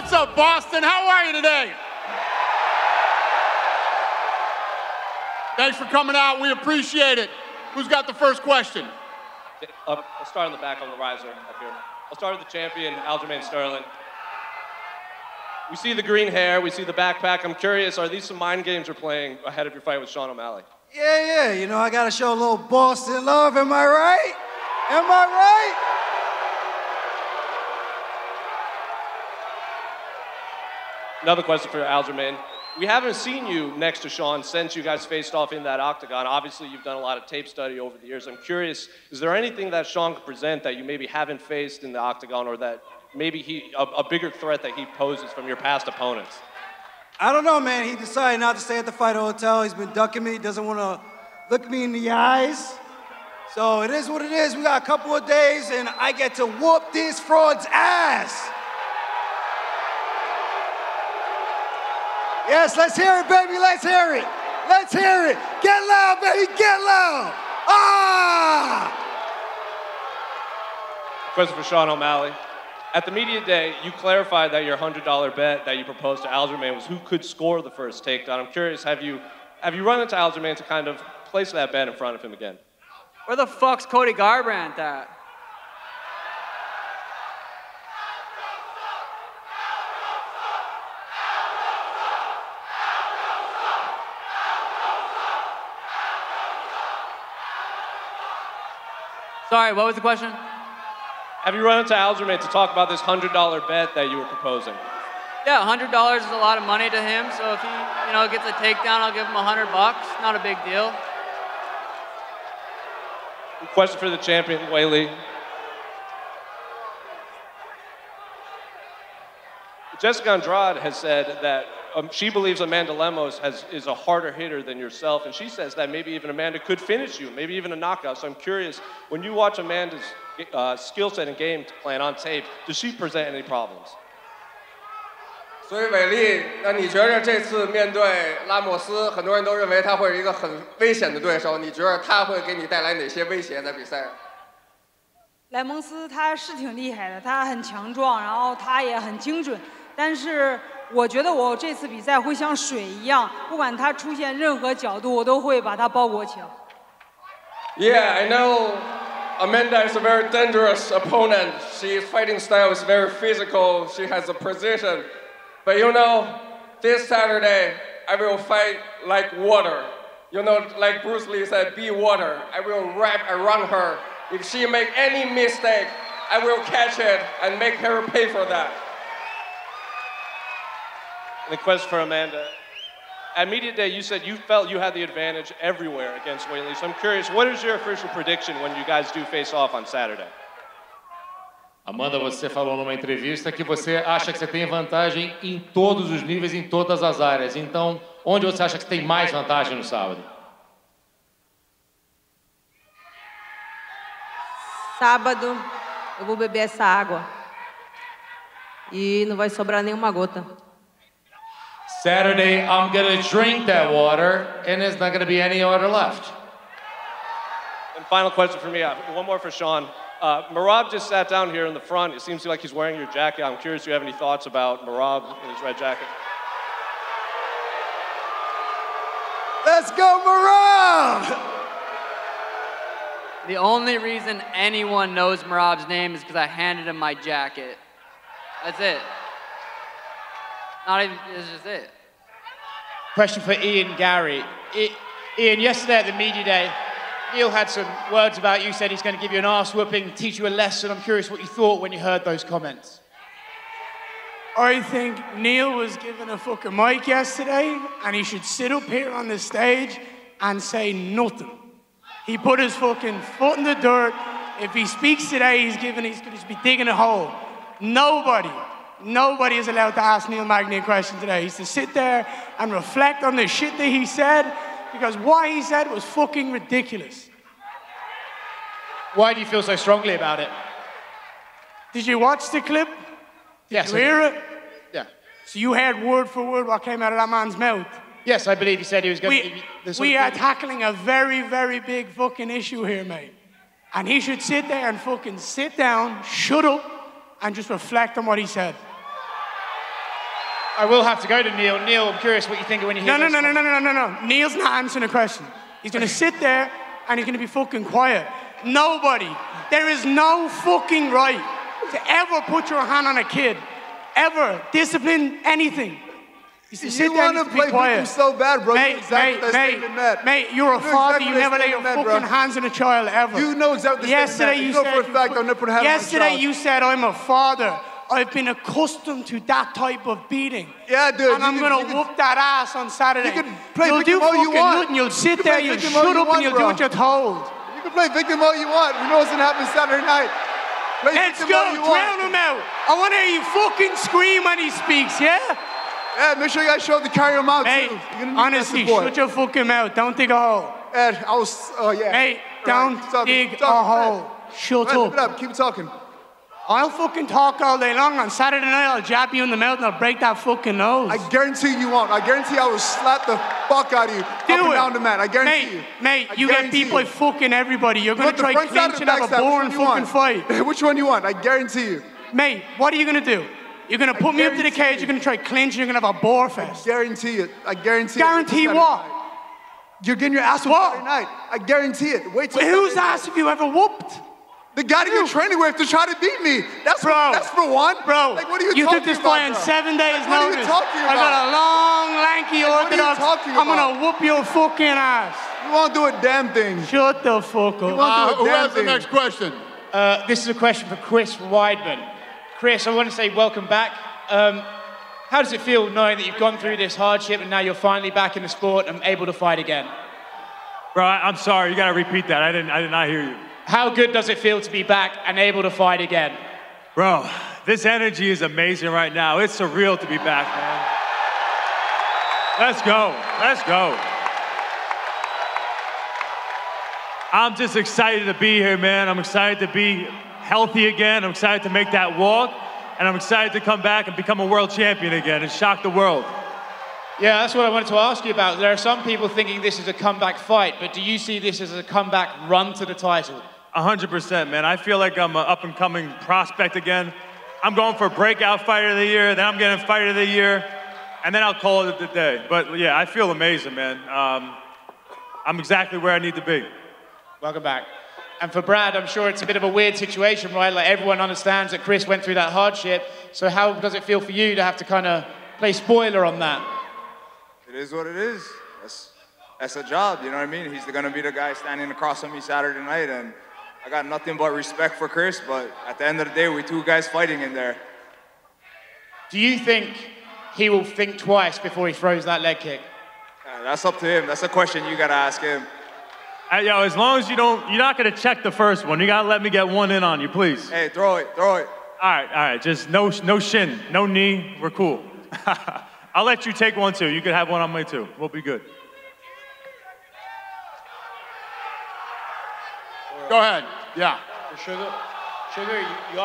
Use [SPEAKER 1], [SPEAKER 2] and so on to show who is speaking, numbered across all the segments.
[SPEAKER 1] What's up, Boston? How are you today? Thanks for coming out. We appreciate it. Who's got the first question?
[SPEAKER 2] I'll start in the back on the riser up here. I'll start with the champion, Aljamain Sterling. We see the green hair, we see the backpack. I'm curious, are these some mind games you're playing ahead of your fight with Sean O'Malley?
[SPEAKER 3] Yeah, you know, I gotta show a little Boston love, am I right? Am I right?
[SPEAKER 2] Another question for Aljamain. We haven't seen you next to Sean since you guys faced off in that octagon. Obviously, you've done a lot of tape study over the years. I'm curious, is there anything that Sean could present that you maybe haven't faced in the octagon, or that maybe a bigger threat that he poses from your past opponents?
[SPEAKER 3] I don't know, man. He decided not to stay at the fight hotel. He's been ducking me. He doesn't want to look me in the eyes. So it is what it is. We got a couple of days, and I get to whoop this fraud's ass. Yes, let's hear it, baby. Let's hear it. Let's hear it. Get loud, baby. Get loud. Ah!
[SPEAKER 2] Question for Sean O'Malley. At the media day, you clarified that your $100 bet that you proposed to Aljamain was who could score the first takedown. I'm curious, have you run into Aljamain to kind of place that bet in front of him again?
[SPEAKER 4] Where the fuck's Cody Garbrandt at? Sorry, what was the question?
[SPEAKER 2] Have you run into Aljamain to talk about this $100 bet that you were proposing?
[SPEAKER 4] Yeah, $100 is a lot of money to him, so if he, gets a takedown, I'll give him $100. Not a big deal.
[SPEAKER 2] Question for the champion, Weili. Jessica Andrade has said that she believes Amanda Lemos is a harder hitter than yourself, and she says that maybe even Amanda could finish you, maybe even a knockout. So I'm curious, when you watch Amanda's skill set and game plan on tape, does she present any problems?
[SPEAKER 5] 所以伟丽，那你觉得这次面对拉莫斯，很多人都认为他会是一个很危险的对手，你觉得他会给你带来哪些威胁在比赛？
[SPEAKER 6] 莱蒙斯他是挺厉害的，他很强壮，然后他也很精准，但是我觉得我这次比赛会像水一样，不管他出现任何角度，我都会把他包裹起来。
[SPEAKER 5] Yeah, I know Amanda is a very dangerous opponent. She's fighting style is very physical. She has a precision. But this Saturday, I will fight like water. Like Bruce Lee said, be water. I will wrap around her. If she make any mistake, I will catch it and make her pay for that.
[SPEAKER 2] The question for Amanda. At Media Day, you said you felt you had the advantage everywhere against Weili. So I'm curious, what is your official prediction when you guys do face off on Saturday?
[SPEAKER 7] Amanda, você falou numa entrevista que você acha que você tem vantagem em todos os níveis, em todas as áreas. Então, onde você acha que tem mais vantagem no sábado?
[SPEAKER 8] Sábado, eu vou beber essa água. E não vai sobrar nenhuma gota.
[SPEAKER 7] Saturday, I'm going to drink that water, and there's not going to be any water left.
[SPEAKER 2] And final question for me, one more for Sean. Merab just sat down here in the front. It seems like he's wearing your jacket. I'm curious if you have any thoughts about Merab in his red jacket.
[SPEAKER 3] Let's go, Merab!
[SPEAKER 4] The only reason anyone knows Merab's name is because I handed him my jacket. That's it. Not even, it's just it.
[SPEAKER 9] Question for Ian Garry. Ian, yesterday at the media day, Neil had some words about you, said he's going to give you an arse whooping, teach you a lesson. I'm curious what you thought when you heard those comments.
[SPEAKER 1] I think Neil was given a fucking mic yesterday, and he should sit up here on the stage and say nothing. He put his fucking foot in the dirt. If he speaks today, he's going to be digging a hole. Nobody is allowed to ask Neil Magny a question today. He's to sit there and reflect on the shit that he said, because what he said was fucking ridiculous.
[SPEAKER 9] Why do you feel so strongly about it?
[SPEAKER 1] Did you watch the clip?
[SPEAKER 9] Yes.
[SPEAKER 1] Did you hear it?
[SPEAKER 9] Yeah.
[SPEAKER 1] So you heard word for word what came out of that man's mouth?
[SPEAKER 9] Yes, I believe he said he was going to...
[SPEAKER 1] We are tackling a very, very big fucking issue here, mate. And he should sit there and fucking sit down, shut up, and just reflect on what he said.
[SPEAKER 9] I will have to go to Neil. Neil, I'm curious what you think when you hear this.
[SPEAKER 1] No. Neil's not answering the question. He's gonna sit there and he's gonna be fucking quiet. Nobody, there is no fucking right to ever put your hand on a kid, ever discipline anything.
[SPEAKER 3] You want to play victim so bad, bro.
[SPEAKER 1] Mate, you're a father. You never lay your fucking hands on a child ever.
[SPEAKER 3] You know exactly the
[SPEAKER 1] Yesterday
[SPEAKER 3] statement,
[SPEAKER 1] you
[SPEAKER 3] know
[SPEAKER 1] said
[SPEAKER 3] for a fact I'll never put a hand on a child.
[SPEAKER 1] you said I'm a father. I've been accustomed to that type of beating.
[SPEAKER 3] Yeah, dude.
[SPEAKER 1] And I'm gonna whoop that ass on Saturday.
[SPEAKER 3] You can play
[SPEAKER 1] you'll
[SPEAKER 3] victim
[SPEAKER 1] do
[SPEAKER 3] all you
[SPEAKER 1] fucking
[SPEAKER 3] want.
[SPEAKER 1] nothing. You'll sit there, you'll shut up, and you'll do what you're told.
[SPEAKER 3] You can play victim all you want. You know what's gonna happen Saturday night.
[SPEAKER 1] Let's go, drown him out. I wanna hear you fucking scream when he speaks, yeah?
[SPEAKER 3] Yeah, make sure you guys show up to carry him out,
[SPEAKER 1] too. Honestly, shut your fucking mouth. Don't dig a hole.
[SPEAKER 3] Ed, I was, yeah.
[SPEAKER 1] Hey, don't dig a hole. Shut up.
[SPEAKER 3] Keep it up, keep talking.
[SPEAKER 1] I'll fucking talk all day long. On Saturday night, I'll jab you in the mouth and I'll break that fucking nose.
[SPEAKER 3] I guarantee you won't. I guarantee I will slap the fuck out of you up and down the mat. I guarantee you.
[SPEAKER 1] Mate, you get beat by fucking everybody. You're going to try clinch and have a boring fucking fight.
[SPEAKER 3] Which one you want? I guarantee you.
[SPEAKER 1] Mate, what are you going to do? You're going to put me up to the cage, you're going to try clinch, and you're going to have a bore fest.
[SPEAKER 3] I guarantee it. I guarantee it.
[SPEAKER 1] Guarantee what?
[SPEAKER 3] You're getting your ass whooped Saturday night. I guarantee it. Wait till
[SPEAKER 1] whose ass have you ever whooped?
[SPEAKER 3] The guy that you're training with to try to beat me. That's for one.
[SPEAKER 1] Bro,
[SPEAKER 3] like, what are you
[SPEAKER 1] took this fight on 7 days
[SPEAKER 3] like,
[SPEAKER 1] notice.
[SPEAKER 3] What are you talking about?
[SPEAKER 1] I got a long, lanky orthodox. I'm going to whoop your fucking ass.
[SPEAKER 3] You won't do a damn thing.
[SPEAKER 1] Shut the fuck up.
[SPEAKER 10] Who has the next question?
[SPEAKER 9] This is a question for Chris Weidman. Chris, I want to say welcome back. How does it feel knowing that you've gone through this hardship and now you're finally back in the sport and able to fight again?
[SPEAKER 11] Bro, I'm sorry. You got to repeat that. I did not hear you.
[SPEAKER 9] How good does it feel to be back and able to fight again?
[SPEAKER 11] Bro, this energy is amazing right now. It's surreal to be back, man. Let's go. Let's go. I'm just excited to be here, man. I'm excited to be healthy again. I'm excited to make that walk. And I'm excited to come back and become a world champion again and shock the world.
[SPEAKER 9] Yeah, that's what I wanted to ask you about. There are some people thinking this is a comeback fight, but do you see this as a comeback run to the title?
[SPEAKER 11] 100%, man. I feel like I'm an up-and-coming prospect again. I'm going for breakout fighter of the year, then I'm getting fighter of the year, and then I'll call it a day. But yeah, I feel amazing, man. I'm exactly where I need to be.
[SPEAKER 9] Welcome back. And for Brad, I'm sure it's a bit of a weird situation, right? Like everyone understands that Chris went through that hardship. So how does it feel for you to have to kind of play spoiler on that?
[SPEAKER 12] It is what it is. That's a job, you know what I mean? He's gonna be the guy standing across from me Saturday night, and I got nothing but respect for Chris, but at the end of the day, we two guys fighting in there.
[SPEAKER 9] Do you think he will think twice before he throws that leg kick?
[SPEAKER 12] That's up to him. That's a question you gotta ask him.
[SPEAKER 11] Yo, as long as you're not gonna check the first one. You gotta let me get one in on you, please.
[SPEAKER 12] Hey, throw it.
[SPEAKER 11] All right. Just no shin, no knee. We're cool. I'll let you take one too. You can have one on me too. We'll be good.
[SPEAKER 10] Go ahead. Yeah.
[SPEAKER 13] Sugar, you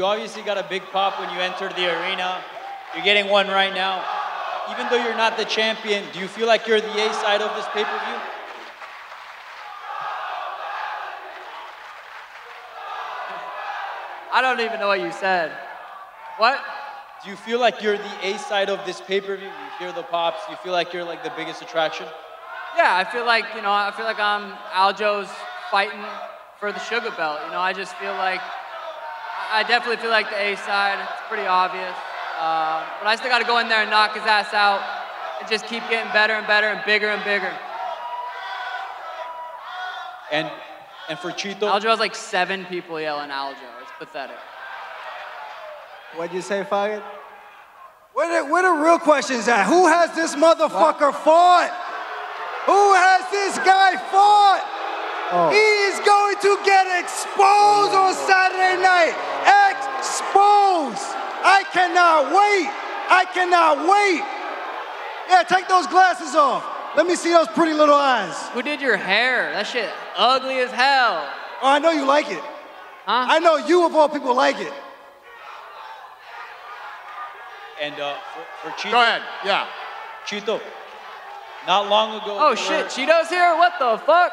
[SPEAKER 13] obviously got a big pop when you entered the arena. You're getting one right now. Even though you're not the champion, do you feel like you're the A side of this pay-per-view?
[SPEAKER 4] I don't even know what you said. What?
[SPEAKER 13] Do you feel like you're the A side of this pay-per-view? You hear the pops, you feel like you're like the biggest attraction?
[SPEAKER 4] Yeah, I feel like I'm Aljo's fighting for the sugar belt. I just feel like, I definitely feel like the A side. It's pretty obvious. But I still got to go in there and knock his ass out and just keep getting better and better and bigger and bigger.
[SPEAKER 13] And for Chito?
[SPEAKER 4] Aljo has like 7 people yelling Aljo. It's pathetic.
[SPEAKER 3] What'd you say, Faggot? Where the real questions at? Who has this motherfucker fought? Who has this guy fought? Oh. He is going to get exposed on Saturday night. Exposed. I cannot wait. Yeah, take those glasses off. Let me see those pretty little eyes.
[SPEAKER 4] Who did your hair? That shit ugly as hell.
[SPEAKER 3] Oh, I know you like it.
[SPEAKER 4] Huh?
[SPEAKER 3] I know you of all people like it.
[SPEAKER 13] And for Chito.
[SPEAKER 10] Go ahead, yeah.
[SPEAKER 13] Chito, not long ago.
[SPEAKER 4] Oh shit, Cheeto's here? What the fuck?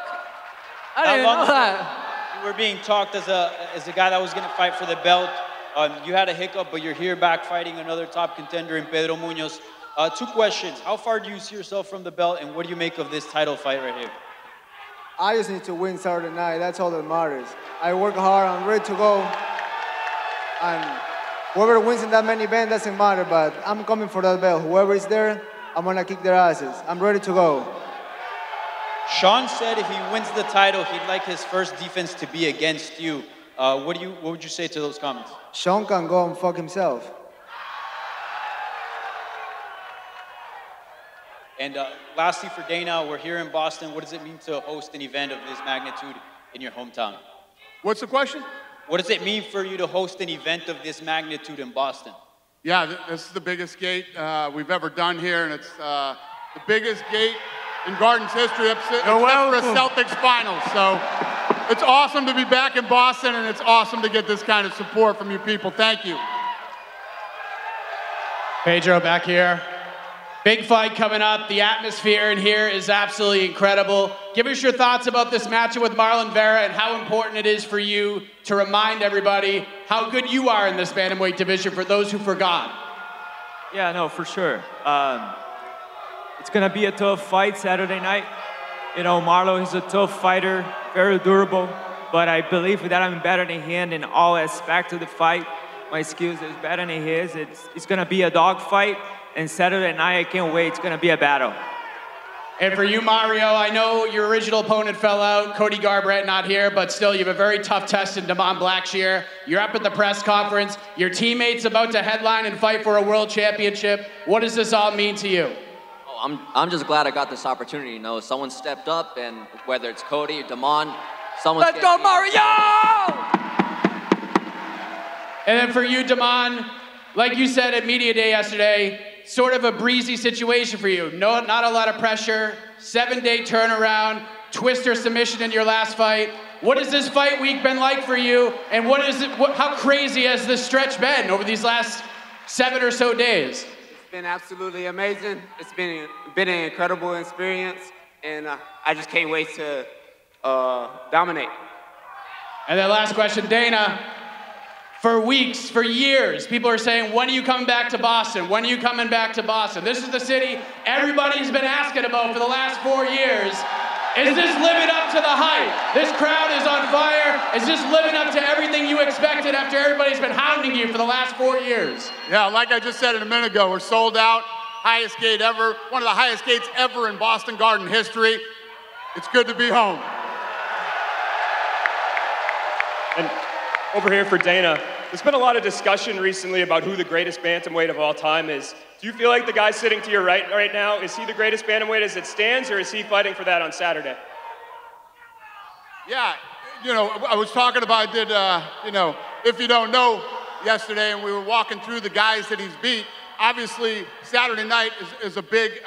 [SPEAKER 4] I didn't even know that.
[SPEAKER 13] You were being talked as a guy that was gonna fight for the belt. You had a hiccup, but you're here back fighting another top contender in Pedro Munoz. 2 questions. How far do you see yourself from the belt, and what do you make of this title fight right here?
[SPEAKER 14] I just need to win Saturday night. That's all that matters. I work hard. I'm ready to go. And whoever wins in that main event doesn't matter, but I'm coming for that belt. Whoever is there, I'm going to kick their asses. I'm ready to go.
[SPEAKER 13] Sean said if he wins the title, he'd like his first defense to be against you. What would you say to those comments?
[SPEAKER 14] Sean can go and fuck himself.
[SPEAKER 13] And lastly for Dana, we're here in Boston. What does it mean to host an event of this magnitude in your hometown?
[SPEAKER 10] What's the question?
[SPEAKER 13] What does it mean for you to host an event of this magnitude in Boston?
[SPEAKER 10] Yeah, this is the biggest gate we've ever done here, and it's the biggest gate in Garden's history except for a Celtics finals. So it's awesome to be back in Boston, and it's awesome to get this kind of support from you people. Thank you.
[SPEAKER 15] Pedro back here. Big fight coming up. The atmosphere in here is absolutely incredible. Give us your thoughts about this matchup with Marlon Vera and how important it is for you to remind everybody how good you are in this bantamweight division for those who forgot.
[SPEAKER 16] Yeah, no, for sure. It's going to be a tough fight Saturday night. You know, Marlon is a tough fighter, very durable, but I believe that I'm better than him in all aspects of the fight. My skills is better than his. It's going to be a dog fight. And Saturday night, I can't wait. It's going to be a battle.
[SPEAKER 15] And for you, Mario, I know your original opponent fell out, Cody Garbrandt not here, but still you have a very tough test in Damon Blackshear. You're up at the press conference. Your teammate's about to headline and fight for a world championship. What does this all mean to you?
[SPEAKER 17] Oh, I'm just glad I got this opportunity. You know, someone stepped up, and whether it's Cody or Damon, someone's
[SPEAKER 15] Let's go, Mario! And then for you, Damon, like you said at Media Day yesterday, sort of a breezy situation for you. No, not a lot of pressure, 7-day turnaround, twister submission in your last fight. What has this fight week been like for you? And how crazy has this stretch been over these last 7 or so days?
[SPEAKER 18] It's been absolutely amazing. It's been an incredible experience, and I just can't wait to dominate.
[SPEAKER 15] And then last question, Dana. For weeks, for years, people are saying, when are you coming back to Boston? When are you coming back to Boston? This is the city everybody's been asking about for the last 4 years. Is this living up to the hype? This crowd is on fire. Is this living up to everything you expected after everybody's been hounding you for the last 4 years?
[SPEAKER 10] Yeah, like I just said a minute ago, we're sold out. Highest gate ever, one of the highest gates ever in Boston Garden history. It's good to be home.
[SPEAKER 19] And over here for Dana, there's been a lot of discussion recently about who the greatest bantamweight of all time is. Do you feel like the guy sitting to your right now, is he the greatest bantamweight as it stands, or is he fighting for that on Saturday?
[SPEAKER 10] Yeah, you know, I was talking about, you know, if you don't know yesterday, and we were walking through the guys that he's beat. Obviously, Saturday night is a big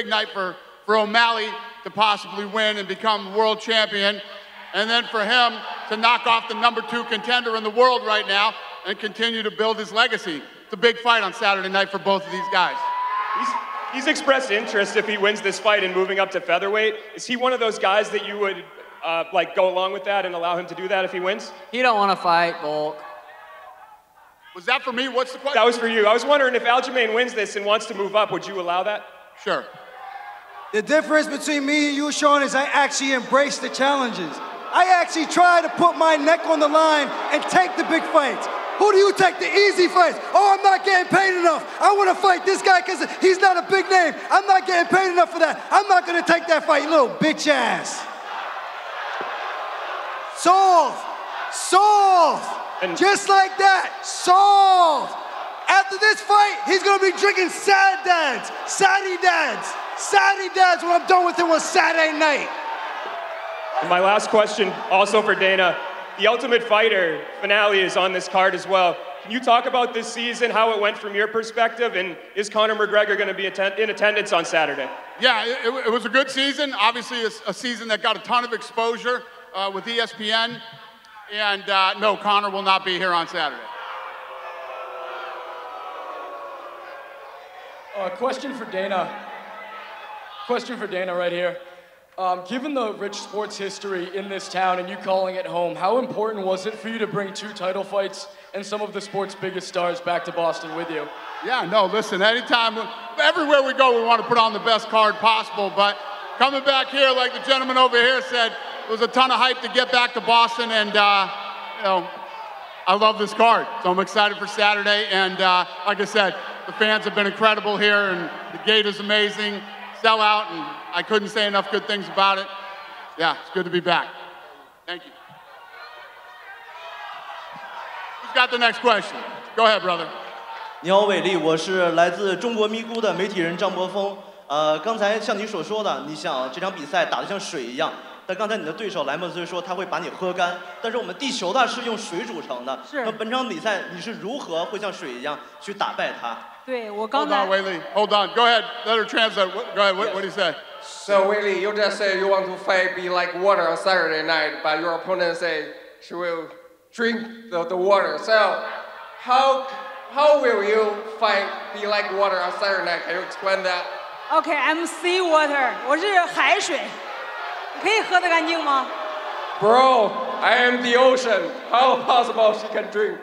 [SPEAKER 10] night for O'Malley to possibly win and become world champion. And then for him to knock off the #2 contender in the world right now and continue to build his legacy. It's a big fight on Saturday night for both of these guys.
[SPEAKER 19] He's expressed interest if he wins this fight in moving up to featherweight. Is he one of those guys that you would like go along with that and allow him to do that if he wins?
[SPEAKER 4] He don't want to fight bulk.
[SPEAKER 10] Was that for me? What's the question?
[SPEAKER 19] That was for you. I was wondering if Aljamain wins this and wants to move up, would you allow that?
[SPEAKER 10] Sure.
[SPEAKER 3] The difference between me and you, Sean, is I actually embrace the challenges. I actually try to put my neck on the line and take the big fights. Who do you take the easy fights? Oh, I'm not getting paid enough. I want to fight this guy because he's not a big name. I'm not getting paid enough for that. I'm not going to take that fight, you little bitch ass. Solved. Solved. Just like that. Solved. After this fight, he's going to be drinking sad dads. Saddy dads. Saddy dads when I'm done with him on Saturday night.
[SPEAKER 19] And my last question, also for Dana. The Ultimate Fighter finale is on this card as well. Can you talk about this season, how it went from your perspective, and is Conor McGregor going to be in attendance on Saturday?
[SPEAKER 10] Yeah, it was a good season. Obviously, a season that got a ton of exposure with ESPN. And no, Conor will not be here on Saturday.
[SPEAKER 20] Question for Dana. Question for Dana right here. Given the rich sports history in this town and you calling it home, how important was it for you to bring 2 title fights and some of the sport's biggest stars back to Boston with you.
[SPEAKER 10] Yeah, no, listen, anytime, everywhere we go, we want to put on the best card possible, but coming back here, like the gentleman over here said, it was a ton of hype to get back to Boston, and, you know, I love this card, so I'm excited for Saturday, and like I said, the fans have been incredible here, and the gate is amazing, sell out, and I couldn't say enough good things about it. Yeah, it's good to be back. Thank you. Who's got the next question? Go ahead, brother.
[SPEAKER 21] 你好，伟力，我是来自中国咪咕的媒体人张博峰。刚才像你所说的，你想这场比赛打得像水一样，但刚才你的对手莱莫斯说他会把你喝干，但是我们地球呢是用水煮成的。是。那本场比赛你是如何会像水一样去打败他？
[SPEAKER 6] 对我刚才。
[SPEAKER 10] Hold on, Weili. Hold on. Go ahead. Let her translate. Go ahead. What do you say?
[SPEAKER 5] So Weili, you just say you want to fight be like water on Saturday night, but your opponent say she will drink the water. So how will you fight be like water on Saturday night? Can you explain that?
[SPEAKER 6] Okay, I'm sea water. 我是海水，可以喝得干净吗
[SPEAKER 5] ？Bro, I am the ocean. How possible she can drink?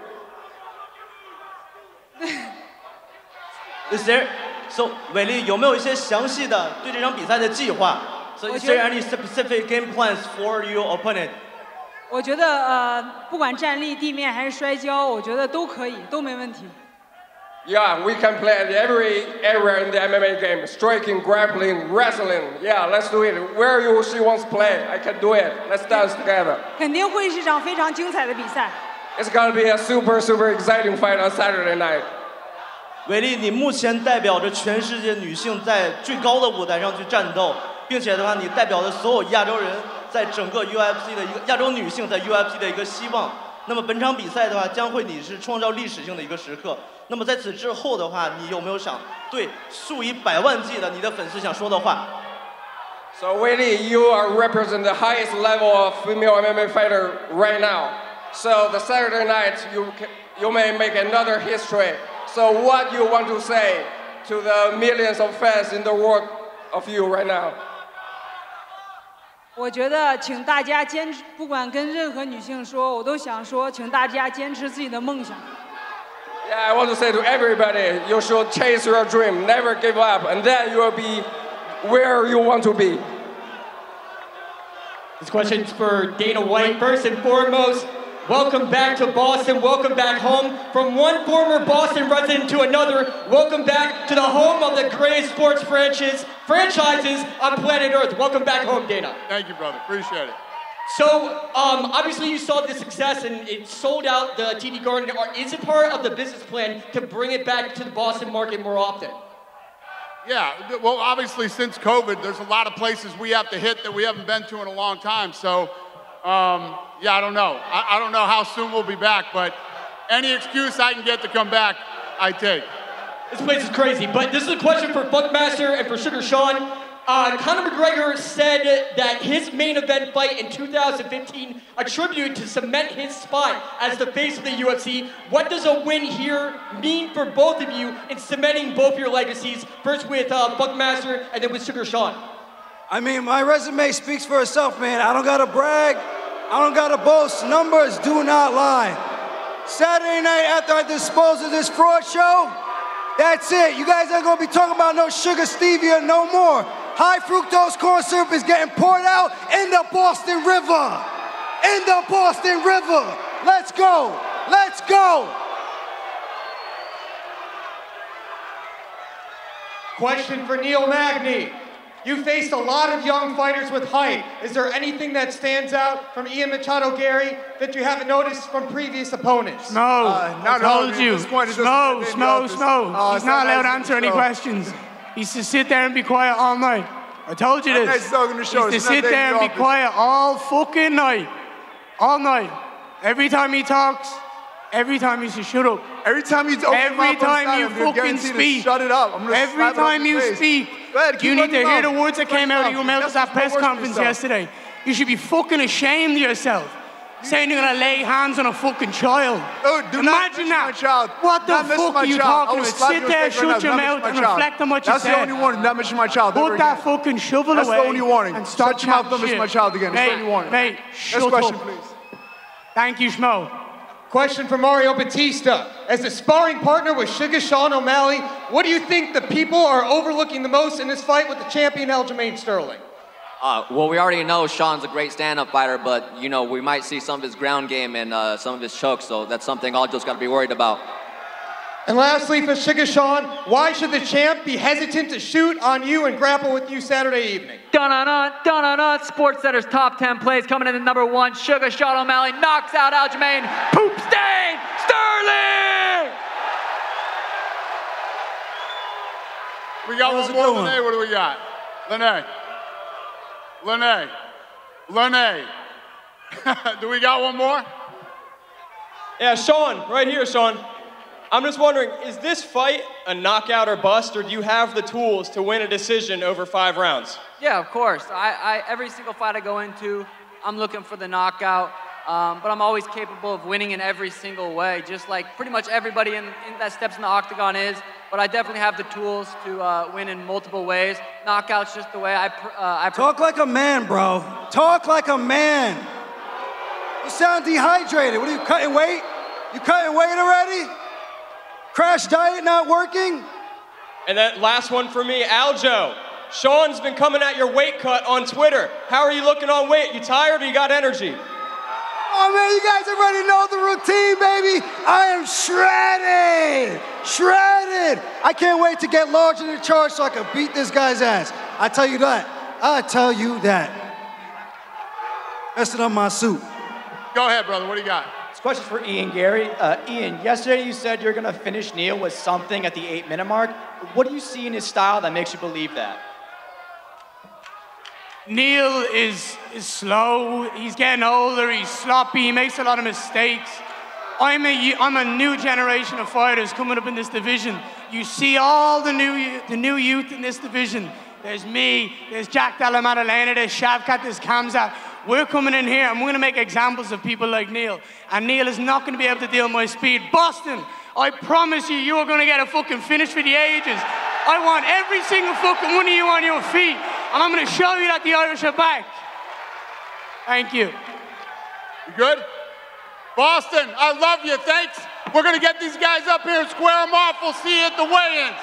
[SPEAKER 21] Is there so 伟力有没有一些详细的对这场比赛的计划 ？So is there any specific game plans for your opponent?
[SPEAKER 6] 我觉得不管站立、地面还是摔跤，我觉得都可以，都没问题。
[SPEAKER 5] Yeah, we can play at every area in the MMA game. Striking, grappling, wrestling. Yeah, let's do it. Where she wants to play, I can do it. Let's dance together.
[SPEAKER 6] 肯定会是场非常精彩的比赛。
[SPEAKER 5] It's gonna be a super exciting fight on Saturday night.
[SPEAKER 21] 伟力，你目前代表着全世界女性在最高的舞台上去战斗，并且的话，你代表着所有亚洲人在整个 UFC 的一个亚洲女性在 UFC 的一个希望。那么本场比赛的话，将会你是创造历史性的一个时刻。那么在此之后的话，你有没有想对数以百万计的你的粉丝想说的话
[SPEAKER 5] ？So Weili, you are represent the highest level of female MMA fighter right now. So the Saturday night, you may make another history. So what you want to say to the millions of fans in the world of you right now?
[SPEAKER 6] 我觉得，请大家坚持，不管跟任何女性说，我都想说，请大家坚持自己的梦想。
[SPEAKER 5] Yeah, I want to say to everybody, you should chase your dream, never give up, and then you will be where you want to be.
[SPEAKER 15] This question's for Dana White. First and foremost, welcome back to Boston. Welcome back home. From one former Boston resident to another, welcome back to the home of the greatest sports franchises on planet Earth. Welcome back home, Dana.
[SPEAKER 10] Thank you, brother. Appreciate it.
[SPEAKER 15] So, obviously you saw the success and it sold out the TD Garden. Is it part of the business plan to bring it back to the Boston market more often?
[SPEAKER 10] Yeah, well, obviously since COVID, there's a lot of places we have to hit that we haven't been to in a long time. So, yeah, I don't know. I don't know how soon we'll be back, but any excuse I can get to come back, I take.
[SPEAKER 15] This place is crazy, but this is a question for Buckmaster and for Sugar Sean. Conor McGregor said that his main event fight in 2015 attributed to cement his spot as the face of the UFC. What does a win here mean for both of you in cementing both your legacies? First with Buckmaster and then with Sugar Sean.
[SPEAKER 3] I mean, my resume speaks for itself, man. I don't gotta brag. I don't gotta boast. Numbers do not lie. Saturday night after I dispose of this fraud show, that's it. You guys aren't gonna be talking about no sugar stevia no more. High fructose corn syrup is getting poured out in the Boston River. In the Boston River. Let's go. Let's go.
[SPEAKER 22] Question for Neil Magny. You faced a lot of young fighters with height. Is there anything that stands out from Ian Garry that you haven't noticed from previous opponents?
[SPEAKER 1] No, I told you. No. He's not allowed to answer any questions. He's to sit there and be quiet all night. I told you this. He's to sit there and be quiet all fucking night. All night. Every time he talks, every time he says shut up. Every time you fucking speak. Shut it up. Every time you speak, you need to hear the words that came out of your mouth at that press conference yesterday. You should be fucking ashamed of yourself. Saying you're gonna lay hands on a fucking child. Imagine that. What the fuck are you talking about? Sit there, shut your mouth, and reflect on what you said.
[SPEAKER 14] That's the only warning. Not mention my child.
[SPEAKER 1] Put that fucking shovel away.
[SPEAKER 14] That's the only warning.
[SPEAKER 1] And stop
[SPEAKER 14] chatting shit. Don't mention my child again. That's the only warning.
[SPEAKER 1] Mate, shut up.
[SPEAKER 14] Next question, please.
[SPEAKER 1] Thank you, Schmo.
[SPEAKER 22] Question for Mario Batista. As a sparring partner with Sugar Sean O'Malley, what do you think the people are overlooking the most in this fight with the champion Aljamain Sterling?
[SPEAKER 17] Well, we already know Sean's a great stand-up fighter, but, you know, we might see some of his ground game and some of his chokes, so that's something Aljo's got to be worried about.
[SPEAKER 22] And lastly, for Sugar Sean, why should the champ be hesitant to shoot on you and grapple with you Saturday evening?
[SPEAKER 4] Dun-dun-dun, Sports Center's top 10 plays coming in at number 1. Sugar Sean O'Malley knocks out Aljamain Poop Stain Sterling!
[SPEAKER 10] We got one more. Lene, what do we got? Lene. Do we got one more?
[SPEAKER 19] Yeah, Sean, right here, Sean. I'm just wondering, is this fight a knockout or bust, or do you have the tools to win a decision over 5 rounds?
[SPEAKER 4] Yeah, of course. Every single fight I go into, I'm looking for the knockout, but I'm always capable of winning in every single way, just like pretty much everybody in that steps in the octagon is. But I definitely have the tools to win in multiple ways. Knockout's just the way I
[SPEAKER 3] Talk like a man, bro. Talk like a man. You sound dehydrated. What are you, cutting weight? You cutting weight already? Crash diet not working?
[SPEAKER 19] And that last one for me, Aljo. Sean's been coming at your weight cut on Twitter. How are you looking on weight? You tired or you got energy?
[SPEAKER 3] Oh man, you guys already know the routine, baby. I am shredded. Shredded. I can't wait to get larger than charge so I can beat this guy's ass. I tell you that. I tell you that. Messing up my suit.
[SPEAKER 10] Go ahead, brother. What do you got?
[SPEAKER 7] This question's for Ian Garry. Ian, yesterday you said you're going to finish Neil with something at the 8-minute mark. What do you see in his style that makes you believe that?
[SPEAKER 1] Neil is slow, he's getting older, he's sloppy, he makes a lot of mistakes. I'm a new generation of fighters coming up in this division. You see all the new youth in this division. There's me, there's Jack Della Maddalena, there's Shavkat, there's Kamzat. We're coming in here and we're gonna make examples of people like Neil. And Neil is not gonna be able to deal with my speed. Boston, I promise you, you are gonna get a fucking finish for the ages. I want every single fucking one of you on your feet. And I'm gonna show you that the Irish are back. Thank you.
[SPEAKER 10] You good? Boston, I love you, thanks. We're gonna get these guys up here and square them off. We'll see you at the weigh-ins.